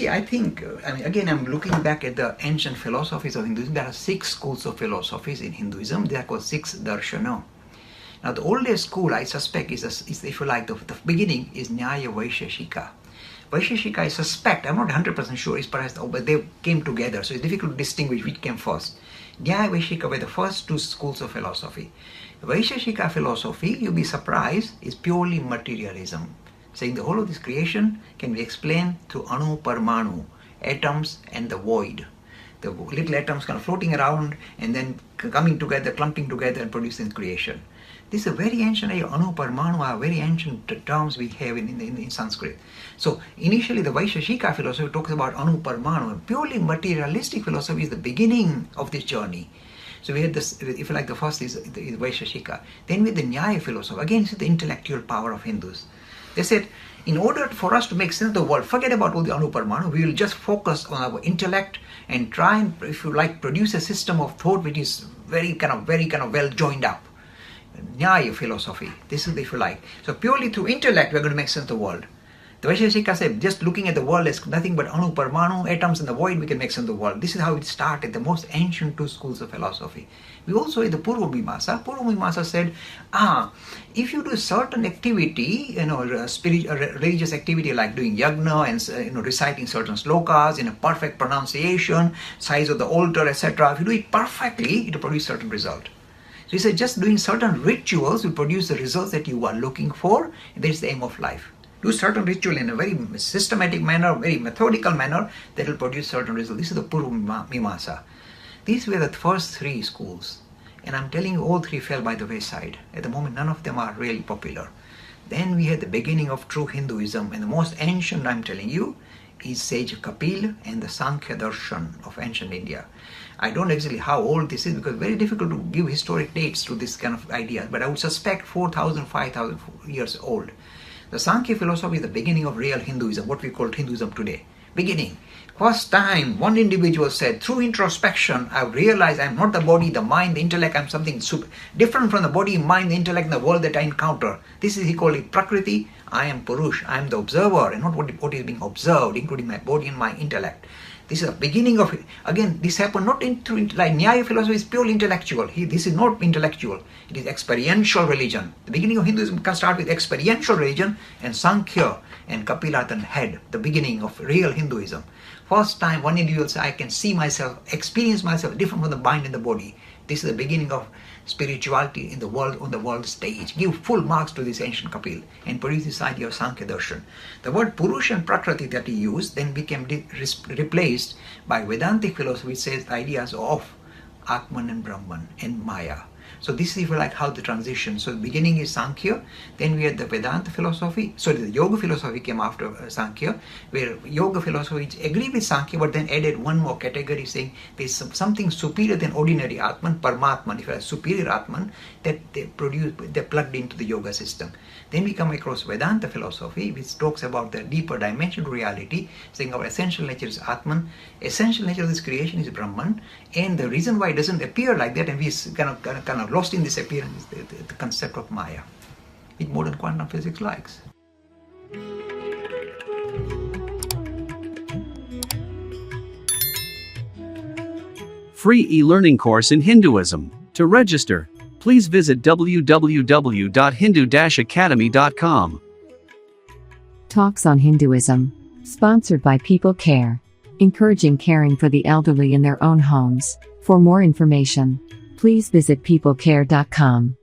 see, I think, again, I'm looking back at the ancient philosophies of Hinduism. There are 6 schools of philosophies in Hinduism. They are called 6 darshana. Now, the oldest school, I suspect, is if you like, the beginning is Nyaya Vaisheshika. Vaisheshika, I suspect, I'm not 100% sure, is perhaps, but they came together, so it's difficult to distinguish which came first. Nyaya Vaisheshika were the first 2 schools of philosophy. Vaisheshika philosophy, you'll be surprised, is purely materialism, saying the whole of this creation can be explained through anu parmanu, atoms and the void. The little atoms kind of floating around and then coming together, clumping together and producing creation. This is a very ancient idea. Anu parmanu are very ancient terms we have in Sanskrit. So initially the Vaisheshika philosophy talks about anu parmanu. Purely materialistic philosophy is the beginning of this journey. So we had this, if you like, the first is Vaisheshika. Then with the Nyaya philosophy, again it's the intellectual power of Hindus. They said, in order for us to make sense of the world, forget about all the anu parmanu, we will just focus on our intellect and try and, if you like, produce a system of thought which is very kind of well joined up. Nyaya philosophy, this is, if you like. So purely through intellect we are going to make sense of the world. The Vaisheshika said, just looking at the world as nothing but anu parmanu, atoms in the void, we can make sense of the world. This is how it started, the most ancient 2 schools of philosophy. We also had the Purva Mimamsa. Purva Mimamsa said, if you do certain activity, religious activity like doing yajna and reciting certain slokas in a perfect pronunciation, size of the altar, etc., if you do it perfectly, it will produce certain result. So he said, just doing certain rituals will produce the results that you are looking for, and that is the aim of life. Do certain ritual in a very systematic manner, very methodical manner, that will produce certain results. This is the Purva Mimamsa. These were the first 3 schools. And I'm telling you, all 3 fell by the wayside. At the moment, none of them are really popular. Then we had the beginning of true Hinduism. And the most ancient, I'm telling you, is Sage Kapil and the Sankhya Darshan of ancient India. I don't know exactly how old this is because it's very difficult to give historic dates to this kind of idea. But I would suspect 4,000, 5,000 years old. The Sankhya philosophy is the beginning of real Hinduism, what we call Hinduism today. Beginning. First time one individual said, through introspection, I realized I'm not the body, the mind, the intellect, I'm something different from the body, mind, the intellect, and the world that I encounter. This is, he called it Prakriti, I am Purush, I am the observer, and not what is being observed, including my body and my intellect. This is the beginning of it. Again, this happened not through, like Nyaya philosophy is purely intellectual. This is not intellectual. It is experiential religion. The beginning of Hinduism can start with experiential religion, and Sankhya and Kapila then had the beginning of real Hinduism. First time one individual says, I can see myself, experience myself different from the mind and the body. This is the beginning of spirituality in the world, on the world stage. Give full marks to this ancient Kapil and produce this idea of Sankhya Darshan. The word Purush and Prakriti that he used then became replaced by Vedantic philosophy, which says the ideas of Atman and Brahman and Maya. So this is, if you like, how the transition. So the beginning is Sankhya, then we had the Vedanta philosophy. So the Yoga philosophy came after Sankhya, where Yoga philosophy agreed with Sankhya, but then added one more category, saying there's something superior than ordinary Atman, Paramatman, if you like, superior Atman, that they plugged into the Yoga system. Then we come across Vedanta philosophy, which talks about the deeper dimension of reality, saying our essential nature is Atman, essential nature of this creation is Brahman, and the reason why it doesn't appear like that, and we kind of lost in this appearance, the concept of Maya, which modern quantum physics likes. Free e-learning course in Hinduism. To register, please visit www.hindu-academy.com. Talks on Hinduism. Sponsored by People Care. Encouraging caring for the elderly in their own homes. For more information, please visit peoplecare.com.